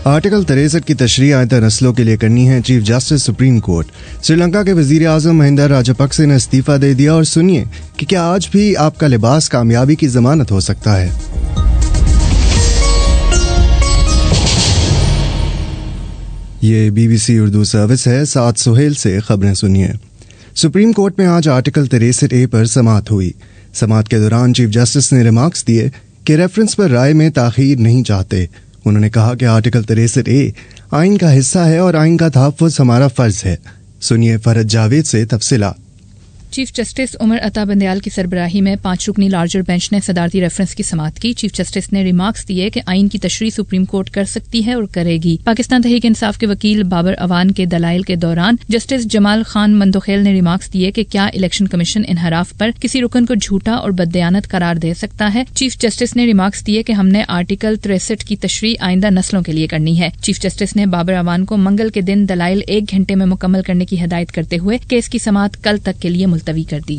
Article 63 की तशरीह आइंदा नस्लों के लिए करनी है। Chief justice supreme court. Sri Lanka के वजीर आजम महिंदा राजपक्से ने इस्तीफा दे दिया और सुनिए कि क्या आज भी आपका लिबास कामयाबी की जमानत हो सकता है। ये BBC उर्दू सर्विस है। साथ सुहेल से खबरें सुनिए। सुप्रीम कोर्ट में आज आर्टिकल 63A पर समाअत हुई। समाअत के दौरान चीफ जस्टिस ने रिमार्क्स दिए कि रेफरेंस पर राय में ताखीर नहीं चाहते। उन्होंने कहा कि आर्टिकल 63A आइन का हिस्सा है और आइन का तहफ़्फ़ुज़ हमारा फ़र्ज है। सुनिए फरहद जावेद से तफसीलात। चीफ जस्टिस उमर अता बंदयाल की सरबराही में 5 रुकनी लार्जर बेंच ने सदारती रेफरेंस की समाअत की। चीफ जस्टिस ने रिमार्क्स दिए कि आइन की तशरीह सुप्रीम कोर्ट कर सकती है और करेगी। पाकिस्तान तहरीक इंसाफ के वकील बाबर अवान के दलाइल के दौरान जस्टिस जमाल खान मंदोखेल ने रिमार्क्स दिए कि क्या इलेक्शन कमीशन इनहराफ पर किसी रुकन को झूठा और बददयानत करार दे सकता है। चीफ जस्टिस ने रिमार्क्स दिए कि हमने आर्टिकल 63 की तशरीह आइंदा नस्लों के लिए करनी है। चीफ जस्टिस ने बाबर अवान को मंगल के दिन दलाइल 1 घंटे में मुकम्मल करने की हिदायत करते हुए केस की समाअत कल तक के लिए मुलतवी कर दी।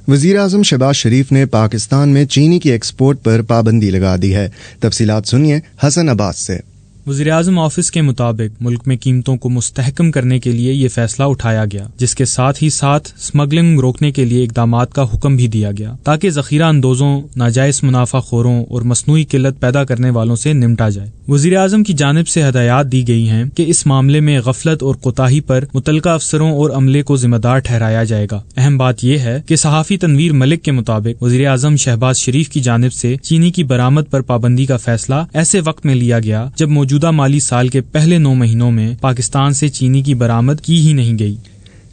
वजीर आजम शहबाज शरीफ ने पाकिस्तान में चीनी की एक्सपोर्ट पर पाबंदी लगा दी है। तफसीलात सुनिए हसन अब्बास से। वज़ीर आज़म ऑफिस के मुताबिक मुल्क में कीमतों को मुस्तहकम करने के लिए ये फैसला उठाया गया, जिसके साथ ही साथ स्मगलिंग रोकने के लिए इकदामात का हुक्म भी दिया गया ताकि ज़ख़ीरा अंदोज़ों, नाजायज़ मुनाफाखोरों और मसनूई किल्लत पैदा करने वालों से निपटा जाए। वज़ीर आज़म की जानिब से हदायत दी गई हैं कि इस मामले में गफलत और कोताही पर मुतल्लिका अफसरों और अमले को जिम्मेदार ठहराया जाएगा। अहम बात यह है कि सहाफ़ी तनवीर मलिक के मुताबिक वज़ीर आज़म शहबाज शरीफ की जानिब से चीनी की बरामद पर पाबंदी का फैसला ऐसे वक्त में लिया गया जब मौजूदा माली साल के पहले 9 महीनों में पाकिस्तान से चीनी की बरामद की ही नहीं गई।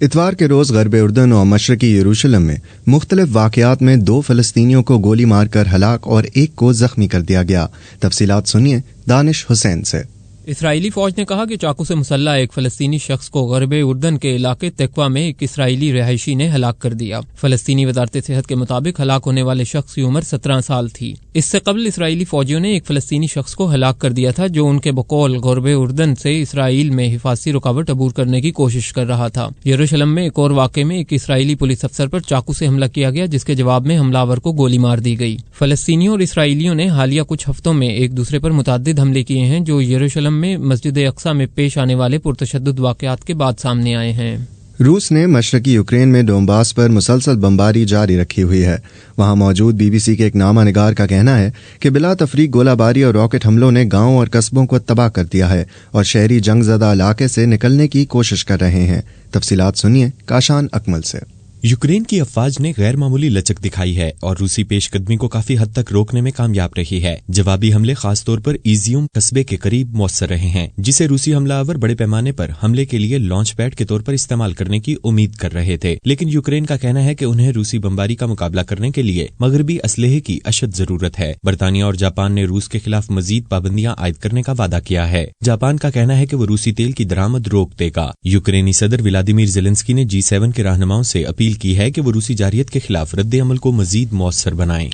इतवार के रोज गरब उर्दन और मशरकी यरूशलेम में मुख्तलिफ वाक़यात में 2 फ़लस्तीनियों को गोली मारकर हलाक और 1 को जख्मी कर दिया गया। तफसीलात सुनिए दानिश हुसैन से। इसराइली फौज ने कहा कि चाकू से मुसल्ला एक फ़लस्तीनी शख्स को गरब उर्दन के इलाके तकवा में एक इसराइली रहायशी ने हलाक कर दिया। फ़लस्तीनी वज़ारत सेहत के मुताबिक हलाक होने वाले शख्स की उम्र 17 साल थी। इससे कबल इसराइली फौजियों ने एक फ़लस्तीनी शख्स को हलाक कर दिया था जो उनके बकौल गरब उर्दन से इसराइल में हिफाजती रुकावट अबूर करने की कोशिश कर रहा था। यरूशलेम में एक और वाक़े में एक इसराइली पुलिस अफसर पर चाकू से हमला किया गया, जिसके जवाब में हमलावर को गोली मार दी गई। फ़लस्तीनियों और इसराइलियों ने हालिया कुछ हफ्तों में एक दूसरे पर मुतअद्दिद हमले किए हैं जो यरूशलेम में मस्जिद अक्सा में पेश आने वाले पुरतशद्दुद वाक़यात के बाद सामने आए हैं। रूस ने मशरकी यूक्रेन में डोंबास पर मुसलसल बमबारी जारी रखी हुई है। वहां मौजूद BBC के एक नामा निगार का कहना है कि बिला तफरीक गोलाबारी और रॉकेट हमलों ने गांवों और कस्बों को तबाह कर दिया है और शहरी जंगज़दा इलाके से निकलने की कोशिश कर रहे हैं। तफसीलात सुनिए काशान अकमल से। यूक्रेन की अफवाज ने गैर मामूली लचक दिखाई है और रूसी पेशकदमी को काफी हद तक रोकने में कामयाब रही है। जवाबी हमले खासतौर पर इजियम कस्बे के करीब मौसर रहे हैं, जिसे रूसी हमलावर बड़े पैमाने पर हमले के लिए लॉन्च पैड के तौर पर इस्तेमाल करने की उम्मीद कर रहे थे। लेकिन यूक्रेन का कहना है कि उन्हें रूसी बमबारी का मुकाबला करने के लिए मगरबी असलहे की अशद जरूरत है। बरतानिया और जापान ने रूस के खिलाफ मजीद पाबंदियां आयद करने का वादा किया है। जापान का कहना है कि वो रूसी तेल की दरामद रोक देगा। यूक्रेनी सदर व्लादिमीर ज़ेलेंस्की ने G7 के रहनुमाओं से अपील की है कि वो रूसी जारियत के खिलाफ रद्द अमल को मजीद मौसर बनाएं।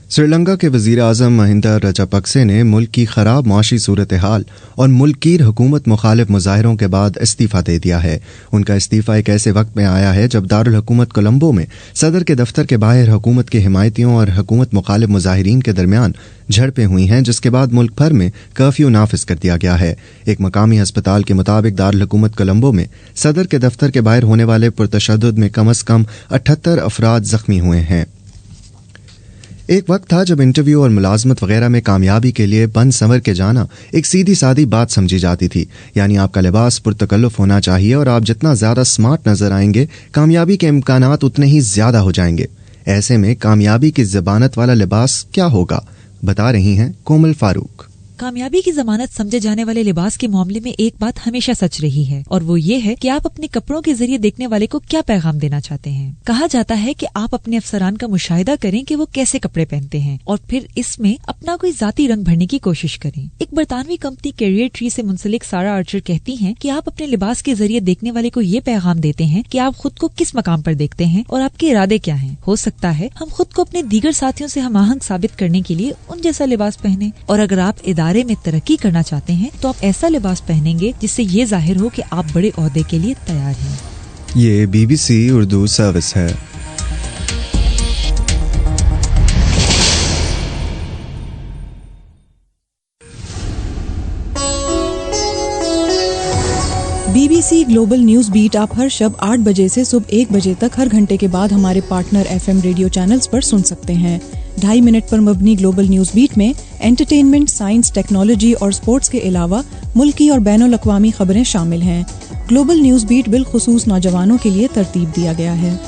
श्रीलंका के वजीर आजम महिंदा राजपक्से ने मुल्क की खराब माशी सूरत हाल और मुल्क की हुकूमत मुखालिफ मुजाहरों के बाद इस्तीफा दे दिया है। उनका इस्तीफा एक ऐसे वक्त में आया है जब दारुल हुकूमत कोलंबो में सदर के दफ्तर के बाहर हुकूमत के हिमायतियों और हुकूमत मुखालिफ मुजाहिरीन के दरमियान झड़पें हुई हैं, जिसके बाद मुल्क भर में कर्फ्यू नाफिज कर दिया गया है। एक मकामी अस्पताल के मुताबिक दारुल हुकूमत कोलंबो में सदर के दफ्तर के बाहर होने वाले पुरतशद्दुद में कम अज कम 78 अफराद जख्मी हुए हैं। एक वक्त था जब इंटरव्यू और मुलाजमत वगैरह में कामयाबी के लिए बन संवर के जाना एक सीधी सादी बात समझी जाती थी। यानी आपका लिबास पुरतकल्लुफ होना चाहिए और आप जितना ज्यादा स्मार्ट नजर आएंगे कामयाबी के इम्कानात उतने ही ज्यादा हो जाएंगे। ऐसे में कामयाबी की ज़बानत वाला लिबास क्या होगा, बता रही हैं कोमल फारूक। कामयाबी की जमानत समझे जाने वाले लिबास के मामले में एक बात हमेशा सच रही है और वो ये है कि आप अपने कपड़ों के जरिए देखने वाले को क्या पैगाम देना चाहते हैं। कहा जाता है कि आप अपने अफसरान का मुशाहिदा करें कि वो कैसे कपड़े पहनते हैं और फिर इसमें अपना कोई जाती रंग भरने की कोशिश करें। एक बरतानवी कंपनी कैरियर ट्री से मुंसलिक सारा आर्चर कहती हैं कि आप अपने लिबास के जरिए देखने वाले को ये पैगाम देते हैं कि आप खुद को किस मकाम पर देखते हैं और आपके इरादे क्या हैं। हो सकता है हम खुद को अपने दीगर साथियों से हमाहंग साबित करने के लिए उन जैसा लिबास पहने, और अगर आप इदारे में तरक्की करना चाहते हैं तो आप ऐसा लिबास पहनेंगे जिससे ये जाहिर हो कि आप बड़े ओहदे के लिए तैयार हैं। ये BBC उर्दू सर्विस है। BBC ग्लोबल न्यूज बीट आप हर शब 8 बजे से सुबह 1 बजे तक हर घंटे के बाद हमारे पार्टनर FM रेडियो चैनल्स पर सुन सकते हैं। 2.5 मिनट पर मबनी ग्लोबल न्यूज बीट में एंटरटेनमेंट, साइंस, टेक्नोलॉजी और स्पोर्ट्स के अलावा मुल्की और बैनुल अक़वामी खबरें शामिल हैं। ग्लोबल न्यूज बीट बिलखुसूस नौजवानों के लिए तरतीब दिया गया है।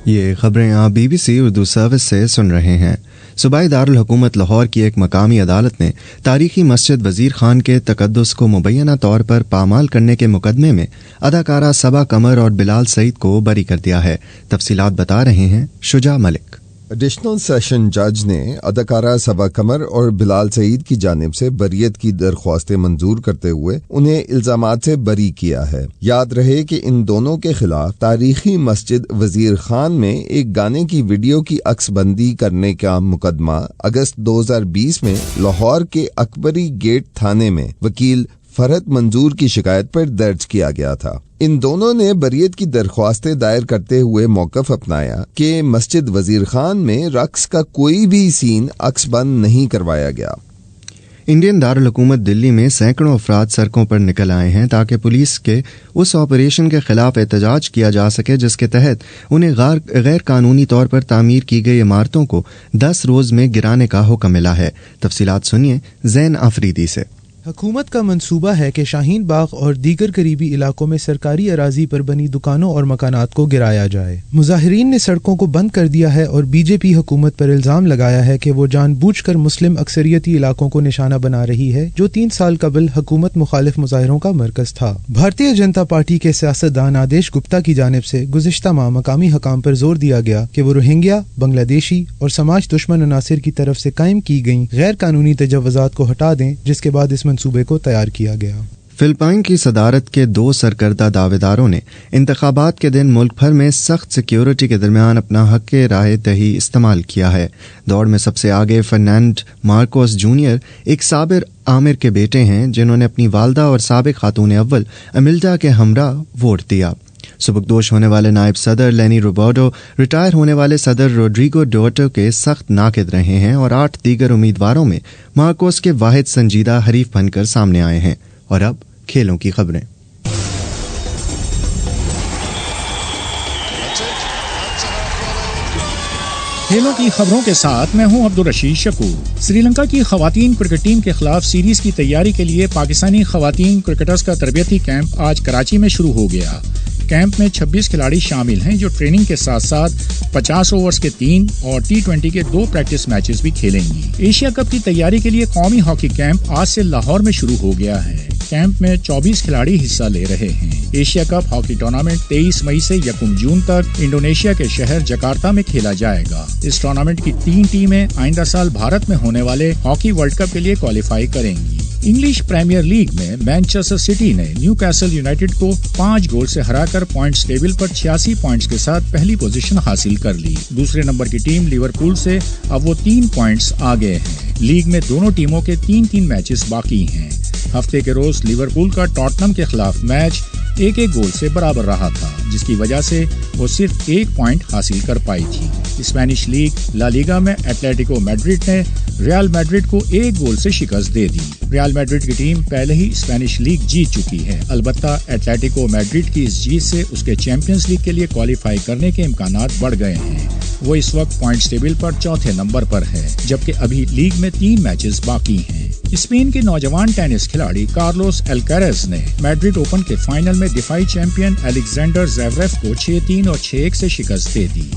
ये खबरें आप BBC उर्दू सर्विस से सुन रहे हैं। सूबाई दारुल हुकूमत लाहौर की एक मकामी अदालत ने तारीखी मस्जिद वजीर खान के तकद्दुस को मुबैना तौर पर पामाल करने के मुकदमे में अदाकारा सबा कमर और बिलाल सईद को बरी कर दिया है। तफसीलात बता रहे हैं शुजा मलिक। एडिशनल सेशन जज ने अदाकारा सबा कमर और बिलाल सईद की जानिब से बरीयत की दरख्वास्तें मंजूर करते हुए उन्हें इल्जामात से बरी किया है। याद रहे कि इन दोनों के खिलाफ तारीखी मस्जिद वजीर खान में एक गाने की वीडियो की अक्सबंदी करने का मुकदमा अगस्त 2020 में लाहौर के अकबरी गेट थाने में वकील फरहत मंजूर की शिकायत पर दर्ज किया गया था। इन दोनों ने बरीयत की दरख्वास्तें दायर करते हुए मौक़िफ़ अपनाया कि मस्जिद वजीर खान में रक्स का कोई भी सीन अक्सबंद नहीं करवाया गया। इंडियन दारुल हुकूमत दिल्ली में सैकड़ों अफराद सड़कों पर निकल आए हैं ताकि पुलिस के उस ऑपरेशन के खिलाफ एहतजाज किया जा सके जिसके तहत उन्हें गैर कानूनी तौर पर तामीर की गई इमारतों को 10 रोज में गिराने का हुक्म मिला है। तफसीलात सुनिए ज़ैन अफरीदी से। हुकूमत का मंसूबा है कि शाहीन बाग और दीगर करीबी इलाकों में सरकारी अराजी पर बनी दुकानों और मकानात को गिराया जाए। मुजाहिरीन ने सड़कों को बंद कर दिया है और बीजेपी हुकूमत पर इल्जाम लगाया है कि वो जानबूझकर मुस्लिम अक्सरियती इलाकों को निशाना बना रही है जो 3 साल कबल हुकूमत मुखालिफ मुजाहिरों का मरकज था। भारतीय जनता पार्टी के सियासतदान आदेश गुप्ता की जानिब से गुज़िश्ता माह मकामी हकाम पर जोर दिया गया कि वो रोहिंग्या, बांग्लादेशी और समाज दुश्मन अनासिर की तरफ से कायम की गई गैर कानूनी तजव्वुज़ात को हटा दें, जिसके बाद इस सूबे को तैयार किया गया। फिलिपाइन की सदारत के 2 सरकर्दा दावेदारों ने इंतखाबात के दिन मुल्क भर में सख्त सिक्योरिटी के दरमियान अपना हक राय दही इस्तेमाल किया है। दौड़ में सबसे आगे फर्नांड मार्कोस जूनियर एक साबिर आमिर के बेटे हैं जिन्होंने अपनी वालदा और साबिक खातून अव्वल अमिल्डा के हमरा वोट दिया। सुबकदोश होने वाले नायब सदर लेनी रोबर्टो रिटायर होने वाले सदर रोड्रिगो डोटो के सख्त नाकिद रहे हैं और 8 दीगर उम्मीदवारों में मार्कोस के वाहिद संजीदा हरीफ बनकर सामने आए हैं। और अब खेलों की खबरें। खेलों की खबरों के साथ मैं हूं अब्दुल रशीद शकूर। श्रीलंका की खवातीन क्रिकेट टीम के खिलाफ सीरीज की तैयारी के लिए पाकिस्तानी खवातीन क्रिकेटर्स का तरबियती कैंप आज कराची में शुरू हो गया। कैंप में 26 खिलाड़ी शामिल हैं जो ट्रेनिंग के साथ साथ 50 ओवर्स के 3 और T20 के 2 प्रैक्टिस मैचेस भी खेलेंगी। एशिया कप की तैयारी के लिए कौमी हॉकी कैंप आज से लाहौर में शुरू हो गया है। कैंप में 24 खिलाड़ी हिस्सा ले रहे हैं। एशिया कप हॉकी टूर्नामेंट 23 मई से 1 जून तक इंडोनेशिया के शहर जकार्ता में खेला जाएगा। इस टूर्नामेंट की 3 टीमें आइंदा साल भारत में होने वाले हॉकी वर्ल्ड कप के लिए क्वालिफाई करेंगी। इंग्लिश प्रीमियर लीग में मैनचेस्टर सिटी ने न्यूकैसल यूनाइटेड को 5 गोल से हराकर पॉइंट्स टेबल पर 86 पॉइंट्स के साथ पहली पोजीशन हासिल कर ली। दूसरे नंबर की टीम लिवरपूल से अब वो 3 पॉइंट्स आगे है। लीग में दोनों टीमों के 3-3 मैचेस बाकी हैं। हफ्ते के रोज लिवरपूल का टॉटनम के खिलाफ मैच 1-1 गोल से बराबर रहा था, जिसकी वजह से वो सिर्फ 1 पॉइंट हासिल कर पाई थी। स्पेनिश लीग ला लीगा में एटलेटिको मैड्रिड ने रियल मैड्रिड को 1 गोल से शिकस्त दे दी। रियल मैड्रिड की टीम पहले ही स्पेनिश लीग जीत चुकी है। अलबत्ता एटलेटिको मैड्रिड की इस जीत से उसके चैंपियंस लीग के लिए क्वालिफाई करने के इम्कानात बढ़ गए हैं। वो इस वक्त पॉइंट्स टेबल पर 4थे नंबर पर है, जबकि अभी लीग में 3 मैचेस बाकी हैं। स्पेन के नौजवान टेनिस खिलाड़ी कार्लोस अल्कारेज ने मैड्रिड ओपन के फाइनल में दिफाई चैंपियन अलेक्जेंडर ज़वेरेव को 6-3 और 6-1 से शिकस्त दे दी।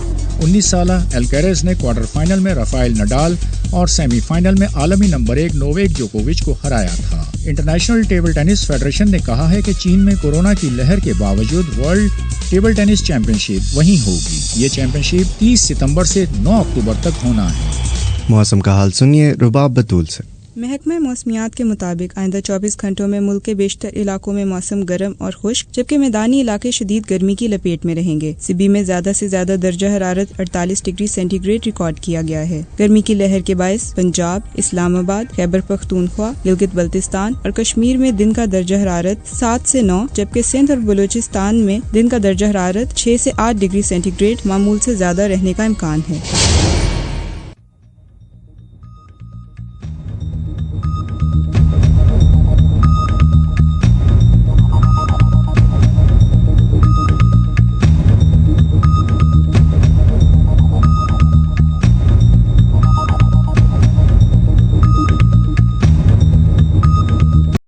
19 साल अल्कारेज ने क्वार्टर फाइनल में राफेल नडाल और सेमीफाइनल में आलमी नंबर 1 नोवेक जोकोविच को हराया था। इंटरनेशनल टेबल टेनिस फेडरेशन ने कहा है कि चीन में कोरोना की लहर के बावजूद वर्ल्ड टेबल टेनिस चैंपियनशिप वहीं होगी। ये चैंपियनशिप 30 सितंबर से 9 अक्टूबर तक होना है। मौसम का हाल सुनिए रुबाब बतूल से। महकमा मौसमियात के मुताबिक आइंदा 24 घंटों में मुल्क के बेशतर इलाकों में मौसम गर्म और खुश्क, जबकि मैदानी इलाके शदीद गर्मी की लपेट में रहेंगे। सिबी में ज्यादा से ज्यादा दर्जा हरारत 48 डिग्री सेंटीग्रेड रिकॉर्ड किया गया है। गर्मी की लहर के बायस पंजाब, इस्लामाबाद, खैबर पख्तूनख्वा, गिलगित बल्तिस्तान और कश्मीर में दिन का दर्जा हरारत 7 से 9, जबकि सिंध और बलूचिस्तान में दिन का दर्जा हरारत 6 से 8 डिग्री सेंटीग्रेड मामूल से ज्यादा रहने का इम्कान है।